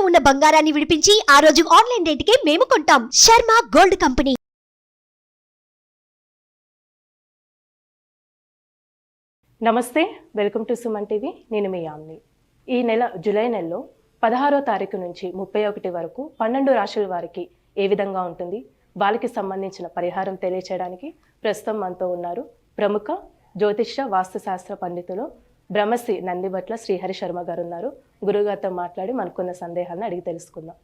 ఉన్న బంగారాన్ని విడిపించి ఆ రోజు ఆన్లైన్ రేటుకే మేము కొంటాం. Sharma gold company. నమస్తే, వెల్కమ్ టు సుమన్ టీవీ. నేను మీ యామ్ని. ఈ నెల జూలై నెలలో 16వ తారీఖు నుంచి 31 వరకు 12 రాశుల వారికి ఏ విధంగా ఉంటుంది, వాళ్ళకి సంబంధించిన పరిహారం తెలియచేయడానికి ప్రస్తుతం మనతో ఉన్నారు ప్రముఖ జ్యోతిష్య వాస్తుశాస్త్ర పండితులు బ్రహ్మశ్రీ నందిబట్ల శ్రీహరి శర్మ గారు ఉన్నారు. గురుగారితో మాట్లాడి మనకున్న సందేహాలను అడిగి తెలుసుకుందాం.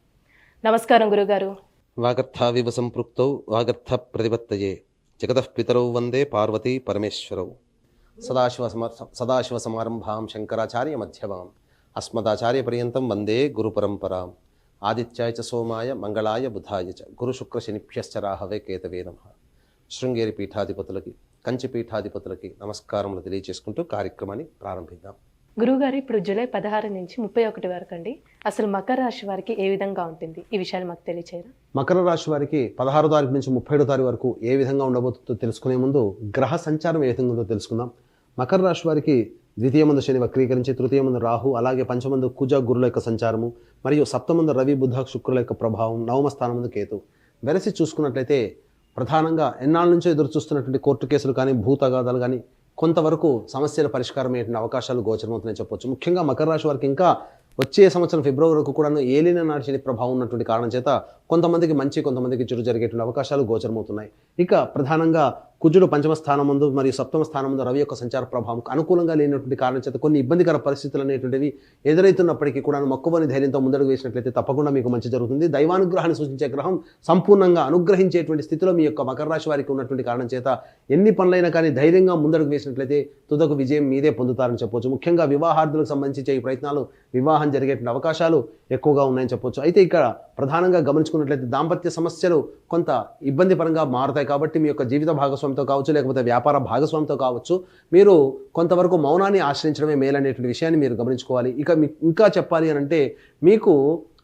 నమస్కారం గురుగారు. వాగర్థావివ సంపృక్తౌ వాగర్థ ప్రతిపత్తయే జగతః పితరౌ వందే పార్వతీ పరమేశ్వరౌ. సదాశివ సమారంభాం శంకరాచార్య మధ్యమాం అస్మదాచార్య పర్యంతం వందే గురు పరంపరాం. ఆదిత్యాయ చ సోమాయ మంగళాయ బుధాయ చ గురు శుక్ర శనిభ్యశ్చ రాహవే కేతవే నమః. శృంగేరి పీఠాధిపతులకి, కంచి పీఠాధిపతులకి నమస్కారములు తెలియజేసుకుంటూ కార్యక్రమాన్ని ప్రారంభిద్దాం. గురుగారు, ఇప్పుడు జూలై 16 నుంచి 31 వరకు అండి, అసలు మకర రాశి వారికి ఏ విధంగా ఉంటుంది, ఈ విషయాలు మాకు తెలియచేయరా? మకర రాశి వారికి 16వ తారీఖు నుంచి 37వ తారీఖు వరకు ఏ విధంగా ఉండబోతుందో తెలుసుకునే ముందు గ్రహ సంచారం ఏ విధంగా ఉందో తెలుసుకుందాం. మకర రాశి వారికి ద్వితీయమందు శని వక్రీకరించి, తృతీయమందు రాహు, అలాగే పంచమందు కుజ గురుల యొక్క సంచారము, మరియు సప్తమందు రవి బుధ శుక్రుల యొక్క ప్రభావం, నవమ స్థానమందు కేతు. వెరసి చూసుకున్నట్లయితే ప్రధానంగా ఎన్నాళ్ళ నుంచో ఎదురు చూస్తున్నటువంటి కోర్టు కేసులు కానీ, భూతగాదాలు కానీ, కొంతవరకు సమస్యల పరిష్కారం అయ్యేటువంటి అవకాశాలు గోచరమవుతున్నాయని చెప్పొచ్చు. ముఖ్యంగా మకర రాశి వారికి ఇంకా వచ్చే సంవత్సరం ఫిబ్రవరి వరకు కూడా ఏలిన నాటి శని ప్రభావం ఉన్నటువంటి కారణం చేత కొంతమందికి మంచి, కొంతమందికి చెడు జరిగేటువంటి అవకాశాలు గోచరమవుతున్నాయి. ఇక ప్రధానంగా కుజుడు పంచమ స్థానం ముందు మరియు సప్తమ స్థానం ముందు రవి యొక్క సంచార ప్రభావం అనుకూలంగా లేనటువంటి కారణం చేత కొన్ని ఇబ్బందికర పరిస్థితులు అనేటువంటివి ఎదురైతున్నప్పటికీ కూడా మొక్కువని ధైర్యంతో ముందడుగు వేసినట్లయితే తప్పకుండా మీకు మంచి జరుగుతుంది. దైవానుగ్రహాన్ని సూచించే గ్రహం సంపూర్ణంగా అనుగ్రహించేటువంటి స్థితిలో మీ యొక్క మకర రాశి వారికి ఉన్నటువంటి కారణం చేత ఎన్ని పనులైనా కానీ ధైర్యంగా ముందడుగు వేసినట్లయితే తుదకు విజయం మీదే పొందుతారని చెప్పొచ్చు. ముఖ్యంగా వివాహార్థులకు సంబంధించి ఈ ప్రయత్నాలు వివాహం జరిగేటువంటి అవకాశాలు ఎక్కువగా ఉన్నాయని చెప్పొచ్చు. అయితే ఇక్కడ ప్రధానంగా గమనించుకున్నట్లయితే దాంపత్య సమస్యలు కొంత ఇబ్బంది పరంగా మారుతాయి. కాబట్టి మీ యొక్క జీవిత భాగస్వామితో కావచ్చు, లేకపోతే వ్యాపార భాగస్వామితో కావచ్చు, మీరు కొంతవరకు మౌనాన్ని ఆశ్రయించడమే మేలనేటువంటి విషయాన్ని మీరు గమనించుకోవాలి. ఇక ఇంకా చెప్పాలి అని అంటే మీకు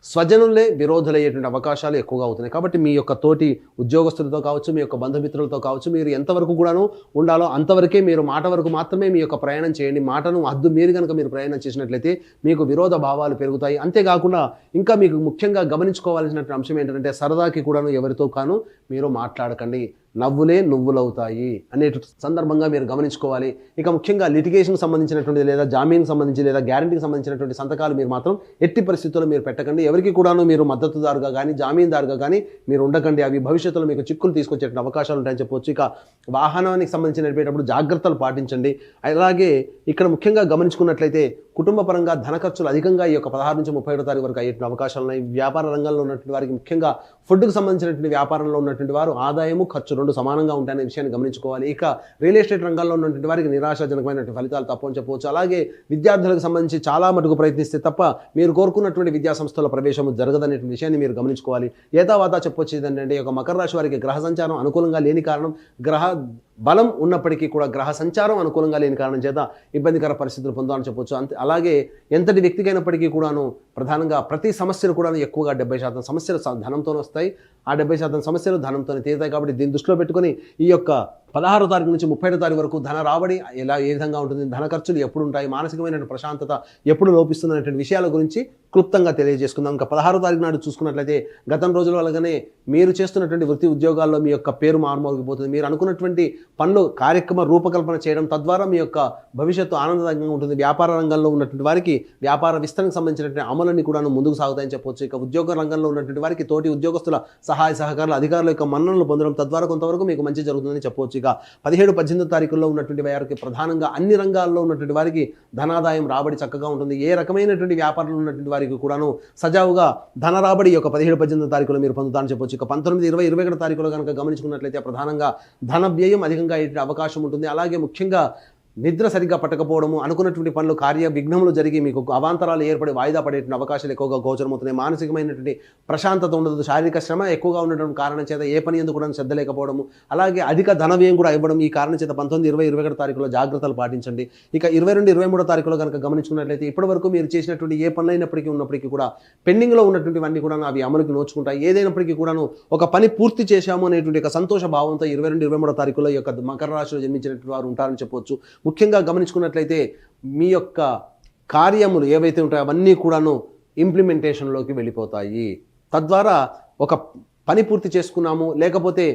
స్వజనులే విరోధులయ్యేటువంటి అవకాశాలు ఎక్కువగా అవుతున్నాయి. కాబట్టి మీ యొక్క తోటి ఉద్యోగస్తులతో కావచ్చు, మీ యొక్క బంధుమిత్రులతో కావచ్చు, మీరు ఎంతవరకు కూడాను ఉండాలో అంతవరకే మీరు మాట వరకు మాత్రమే మీ యొక్క ప్రయాణం చేయండి. మాటను హద్దు మీరి కనుక మీరు ప్రయాణం చేసినట్లయితే మీకు విరోధ భావాలు పెరుగుతాయి. అంతేకాకుండా ఇంకా మీకు ముఖ్యంగా గమనించుకోవాల్సినటువంటి అంశం ఏంటంటే సరదాకి కూడాను ఎవరితో కాను మీరు మాట్లాడకండి. నవ్వులే నువ్వులవుతాయి అనే సందర్భంగా మీరు గమనించుకోవాలి. ఇక ముఖ్యంగా లిటిగేషన్కి సంబంధించినటువంటి లేదా జామీన్కి సంబంధించి లేదా గ్యారంటీకి సంబంధించినటువంటి సంతకాలు మీరు మాత్రం ఎట్టి పరిస్థితుల్లో మీరు పెట్టకండి. ఎవరికి కూడాను మీరు మద్దతుదారుగా కానీ జామీన్దారుగా కానీ మీరు ఉండకండి. అవి భవిష్యత్తులో మీకు చిక్కులు తీసుకొచ్చేటువంటి అవకాశాలు ఉంటాయని చెప్పవచ్చు. ఇక వాహనానికి సంబంధించి నడిపేటప్పుడు జాగ్రత్తలు పాటించండి. అలాగే ఇక్కడ ముఖ్యంగా గమనించుకున్నట్లయితే కుటుంబ పరంగా ధన ఖర్చులు అధికంగా ఈ యొక్క 16 నుంచి 31 తారీఖు వరకు అయ్యేటువంటి అవకాశాలు ఉన్నాయి. వ్యాపార రంగంలో ఉన్నటువంటి వారికి ముఖ్యంగా ఫుడ్కి సంబంధించినటువంటి వ్యాపారంలో ఉన్నటువంటి వారు ఆదాయము ఖర్చు రెండు సమానంగా ఉంటాయనే విషయాన్ని గమనించుకోవాలి. ఇక రియల్ ఎస్టేట్ రంగంలో ఉన్నటువంటి వారికి నిరాశాజనకమైనటువంటి ఫలితాలు తప్పని చెప్పవచ్చు. అలాగే విద్యార్థులకు సంబంధించి చాలా మటుకు ప్రయత్నిస్తే తప్ప మీరు కోరుకున్నటువంటి విద్యా సంస్థల ప్రవేశం జరగదనేటువంటి విషయాన్ని మీరు గమనించుకోవాలి. ఏతావాతా చెప్పొచ్చు ఏంటంటే ఒక మకర రాశి వారికి గ్రహ సంచారం అనుకూలంగా లేని కారణం, గ్రహ బలం ఉన్నప్పటికీ కూడా గ్రహ సంచారం అనుకూలంగా లేని కారణం చేత ఇబ్బందికర పరిస్థితులు పొందాలని చెప్పొచ్చు. అంతే అలాగే ఎంతటి వ్యక్తికైనప్పటికీ కూడాను ప్రధానంగా ప్రతి సమస్యలు కూడా ఎక్కువగా 70% సమస్యలు ధనంతోనే వస్తాయి. ఆ 70% సమస్యలు ధనంతోనే తీరుతాయి. కాబట్టి దీన్ని దృష్టిలో పెట్టుకొని ఈ యొక్క 16వ తారీఖు నుంచి 30వ తారీఖు వరకు ధన రాబడి ఏ విధంగా ఉంటుంది, ధన ఖర్చులు ఎప్పుడు ఉంటాయి, మానసికమైన ప్రశాంతత ఎప్పుడు లోపిస్తుంది అనేటువంటి విషయాల గురించి క్లుప్తంగా తెలియజేసుకుందాం. ఇంకా 16వ తారీఖు నాడు చూసుకున్నట్లయితే గతం రోజుల వల్లగానే మీరు చేస్తున్నటువంటి వృత్తి ఉద్యోగాల్లో మీ యొక్క పేరు మారుమోగిపోతుంది. మీరు అనుకున్నటువంటి పనులు కార్యక్రమ రూపకల్పన చేయడం తద్వారా మీ యొక్క భవిష్యత్తు ఆనందదాయకంగా ఉంటుంది. వ్యాపార రంగంలో ఉన్నటువంటి వారికి వ్యాపార విస్తరణకు సంబంధించినటువంటి అమలన్నీ కూడా ముందుకు సాగుతాయని చెప్పొచ్చు. ఇక ఉద్యోగ రంగంలో ఉన్నటువంటి వారికి తోటి ఉద్యోగస్తుల సహాయ సహకారాలు, అధికారుల యొక్క మన్ననలు పొందడం తద్వారా కొంతవరకు మీకు మంచి జరుగుతుందని చెప్పవచ్చు. ఇక 17, 18 తారీఖుల్లో ఉన్నటువంటి వారికి ప్రధానంగా అన్ని రంగాల్లో ఉన్నటువంటి వారికి ధనాదాయం రాబడి చక్కగా ఉంటుంది. ఏ రకమైనటువంటి వ్యాపారంలో ఉన్నటువంటి వారికి కూడాను సజావుగా ధన రాబడి యొక్క 17, 18 తారీఖులో మీరు పొందుతారని చెప్పొచ్చు. ఇక 19, 20, 21 తారీఖులో కనుక గమనించుకున్నట్లయితే ప్రధానంగా ధన వ్యయం అధికంగా అయ్యే అవకాశం ఉంటుంది. అలాగే ముఖ్యంగా నిద్ర సరిగ్గా పట్టకపోవడము, అనుకున్నటువంటి పనులు కార్య విఘ్నములు జరిగి మీకు అవాంతరాలు ఏర్పడి వాయిదా పడేటువంటి అవకాశాలు ఎక్కువగా గోచరమవుతున్నాయి. మానసికమైనటువంటి ప్రశాంతత ఉండదు, శారీరక శ్రమ ఎక్కువగా ఉండడం కారణం చేత ఏ పని ఎందుకు కూడా శ్రద్ధ లేకపోవడము, అలాగే అధిక ధన వ్యయం కూడా ఇవ్వడం. ఈ కారణం చేత 19, 20, 21 తారీఖులో జాగ్రత్తలు పాటించండి. ఇక 22, 23 తారీఖులో కనుక గమనించుకున్నట్లయితే ఇప్పటి వరకు మీరు చేసినటువంటి ఏ పనులైనప్పటికీ ఉన్నప్పటికీ కూడా పెండింగ్లో ఉన్నటువంటివన్నీ కూడా అవి అమలుకి నోచుకుంటాయి. ఏదైనప్పటికీ కూడాను ఒక పని పూర్తి చేశాము అనేటువంటి ఒక సంతోష భావంతో 22, 23 తారీఖులో ఈ యొక్క మకర రాశిలో జన్మించినటువంటి వారు ఉంటారని చెప్పవచ్చు. ముఖ్యంగా గమనించుకున్నట్లయితే మీ యొక్క కార్యములు ఏవైతే ఉంటాయో అవన్నీ కూడాను ఇంప్లిమెంటేషన్లోకి వెళ్ళిపోతాయి. తద్వారా ఒక పని పూర్తి చేసుకున్నాము, లేకపోతే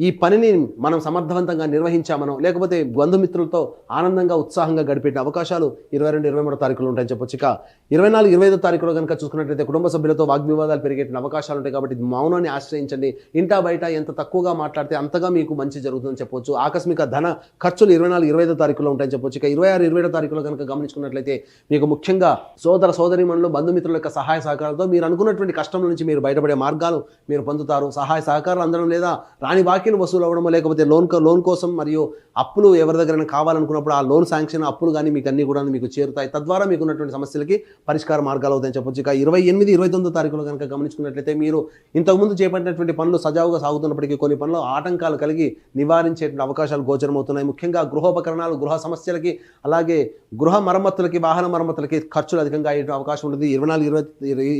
ఈ పనిని మనం సమర్థవంతంగా నిర్వహించామనో, లేకపోతే బంధుమిత్రులతో ఆనందంగా ఉత్సాహంగా గడిపే అవకాశాలు 22, 23 తారీఖులు ఉంటాయని చెప్పొచ్చు. ఇక 24, 25 తారీఖులో కనుక చూసుకున్నట్లయితే కుటుంబ సభ్యులతో వాగ్వివాదాలు పెరిగే అవకాశాలు ఉంటాయి. కాబట్టి మౌనాన్ని ఆశ్రయించండి. ఇంటా బయట ఎంత తక్కువగా మాట్లాడితే అంతగా మీకు మంచి జరుగుతుందని చెప్పొచ్చు. ఆకస్మిక ధన ఖర్చులు 24, 25 తారీఖులో ఉంటాయని చెప్పొచ్చు. ఇక 26, 27 తారీఖులో కనుక గమనించుకున్నట్లయితే మీకు ముఖ్యంగా సోదర సోదరీమణులు బంధుమిత్రుల యొక్క సహాయ సహకారాలతో మీరు అనుకున్నటువంటి కష్టం నుంచి మీరు బయటపడే మార్గాలు మీరు పొందుతారు. సహాయ సహకారాలు అందడం లేదా రాని బాకీలు వసూలు అవ్వడమో, లేకపోతే లోన్ కోసం మరియు అప్పులు ఎవరి దగ్గరైనా కావాలనుకున్నప్పుడు ఆ లోన్ శాంక్షన్ అప్పులు కానీ మీకు అన్ని కూడా మీకు చేరుతాయి. తద్వారా మీకు ఉన్నటువంటి సమస్యలకి పరిష్కార మార్గాలు అవుతాయని చెప్పొచ్చు. ఇక 28, 29 తారీఖులో కనుక గమనించుకున్నట్లయితే మీరు ఇంతకుముందు చేపట్టినటువంటి పనులు సజావుగా సాగుతున్నప్పటికీ కొన్ని పనులు ఆటంకాలు కలిగి నివారించేటువంటి అవకాశాలు గోచరమవుతున్నాయి. ముఖ్యంగా గృహోపకరణాలు, గృహ సమస్యలకి, అలాగే గృహ మరమ్మతులకి, వాహన మరమ్మతులకి ఖర్చులు అధికంగా అయ్యే అవకాశం ఉంటుంది. 24,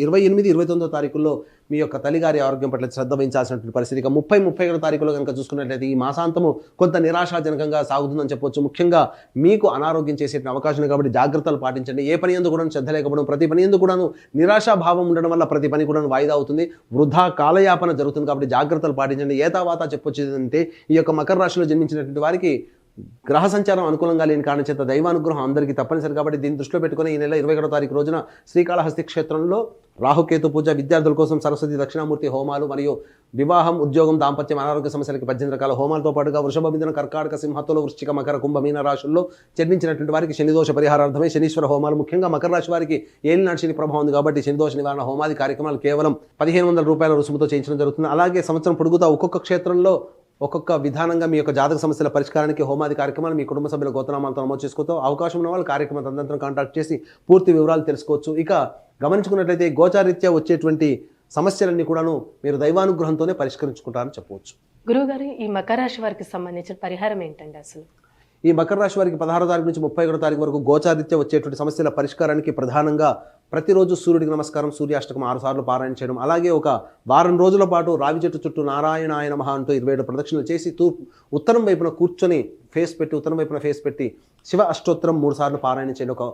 28, 29 తారీఖుల్లో మీ యొక్క తల్లిగారి ఆరోగ్యం పట్ల శ్రద్ధ వహించాల్సినటువంటి పరిస్థితి. ఇక 30, 31 తారీఖులో కనుక చూసుకున్నట్లయితే ఈ మాసాంతము కొంత నిరాశాజనకంగా సాగుతుందని చెప్పొచ్చు. ముఖ్యంగా మీకు అనారోగ్యం చేసే అవకాశం కాబట్టి జాగ్రత్తలు పాటించండి. ఏ పని ఎందుకు కూడా శ్రద్ధ లేకపోవడం, ప్రతి పని ఎందుకు కూడాను నిరాశాభావం ఉండడం వల్ల ప్రతి పని కూడా వాయిదా అవుతుంది, వృధా కాలయాపన జరుగుతుంది. కాబట్టి జాగ్రత్తలు పాటించండి. ఏతావాత చెప్పొచ్చు అంటే ఈ యొక్క మకర రాశిలో జన్మించినటువంటి వారికి గ్రహ సంచారం అనుకూలంగా లేని కారణం చేత దైవానుగ్రహం అందరికీ తప్పనిసరి. కాబట్టి దీన్ని దృష్టిలో పెట్టుకుని ఈ నెల 21వ తారీఖు రోజున శ్రీకాళహస్తి క్షేత్రంలో రాహుకేతు పూజ, విద్యార్థుల కోసం సరస్వతి దక్షిణామూర్తి హోమాలు మరియు వివాహం, ఉద్యోగం, దాంపత్యం, అనారోగ్య సమస్యలకి 18 రకాల హోమాలతో పాటుగా వృషభ, మిథున, కర్కాటక, సింహతుల, వృశ్చిక, మకర, కుంభ, మీన రాశుల్లో జన్మించినటువంటి వారికి శనిదోష పరిహారార్థమే శనీశ్వర హోమాలు. ముఖ్యంగా మకర రాశి వారికి ఏలినాటి శని ప్రభావం ఉంది కాబట్టి శనిదోష నివారణ హోమాది కార్యక్రమాలు కేవలం 1500 రూపాయల రుసుముతో చేయించడం జరుగుతుంది. అలాగే సంవత్సరం పొడుగుతా ఒక్కొక్క క్షేత్రంలో ఒక్కొక్క విధానంగా మీ యొక్క జాతక సమస్యల పరిష్కారానికి హోమాది కార్యక్రమాలు మీ కుటుంబ సభ్యుల గోత్రనామాలతో నమోదు చేసుకోవచ్చు. అవకాశం ఉన్న వాళ్ళు కార్యక్రమం తదనంతరం కాంటాక్ట్ చేసి పూర్తి వివరాలు తెలుసుకోవచ్చు. ఇక గమనించుకున్నట్లయితే గోచారీత్యా వచ్చేటువంటి సమస్యలన్నీ కూడాను మీరు దైవానుగ్రహంతోనే పరిష్కరించుకుంటారని చెప్పవచ్చు. గురువుగారు, ఈ మకర రాశి వారికి సంబంధించిన పరిహారం ఏంటండి అసలు? ఈ మకర రాశి వారికి 16వ తారీఖు నుంచి 31వ తారీఖు వరకు గోచారీత్యా వచ్చేటువంటి సమస్యల పరిష్కారానికి ప్రధానంగా ప్రతిరోజు సూర్యుడికి నమస్కారం, సూర్యాష్టకం 6 సార్లు పారాయణ చేయడం, అలాగే ఒక వారం రోజుల పాటు రావి చెట్టు చుట్టూ నారాయణాయ నమః అంటూ 27 ప్రదక్షిణలు చేసి ఉత్తరం వైపున కూర్చొని ఉత్తరం వైపున ఫేస్ పెట్టి శివ అష్టోత్తరం 3 సార్లు పారాయణ చేయడం ఒక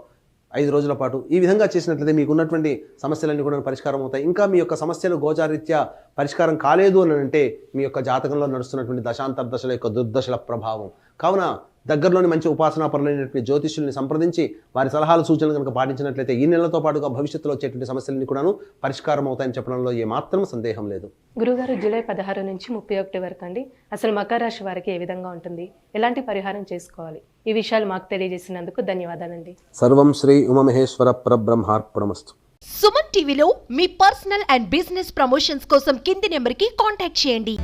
5 రోజుల పాటు. ఈ విధంగా చేసినట్లయితే మీకు ఉన్నటువంటి సమస్యలన్నీ కూడా పరిష్కారం అవుతాయి. ఇంకా మీ యొక్క సమస్యలు గోచారీత్యా పరిష్కారం కాలేదు అని అంటే మీ యొక్క జాతకంలో నడుస్తున్నటువంటి దశాంతర్దశల యొక్క దుర్దశల ప్రభావం. కావున దగ్గరలోని మంచి ఉపాసనాపరులైనటువంటి జ్యోతిష్యుల్ని సంప్రదించి వారి సలహాలు సూచనలు కనుక పాటించినట్లయితే ఈ నెలతో పాటుగా భవిష్యత్తులో వచ్చేటువంటి సమస్యలన్నీ కూడాను పరిష్కారం అవుతాయని చెప్పడంలో ఏమాత్రం సందేహం లేదు. గురుగారు, జూలై 16 నుంచి 31 వరకు అండి అసలు మకర రాశి వారికి ఏ విధంగా ఉంటుంది, ఎలాంటి పరిహారం చేసుకోవాలి, ఈ విషయాలు మాకు తెలియజేసినందుకు ధన్యవాదాలండి. సర్వం శ్రీ ఉమామహేశ్వర పరబ్రహ్మార్పణమస్తు. సుమన్ టీవీలో మీ పర్సనల్ అండ్ బిజినెస్ ప్రమోషన్స్ కోసం కింది నెంబర్కి కాంటాక్ట్ చేయండి.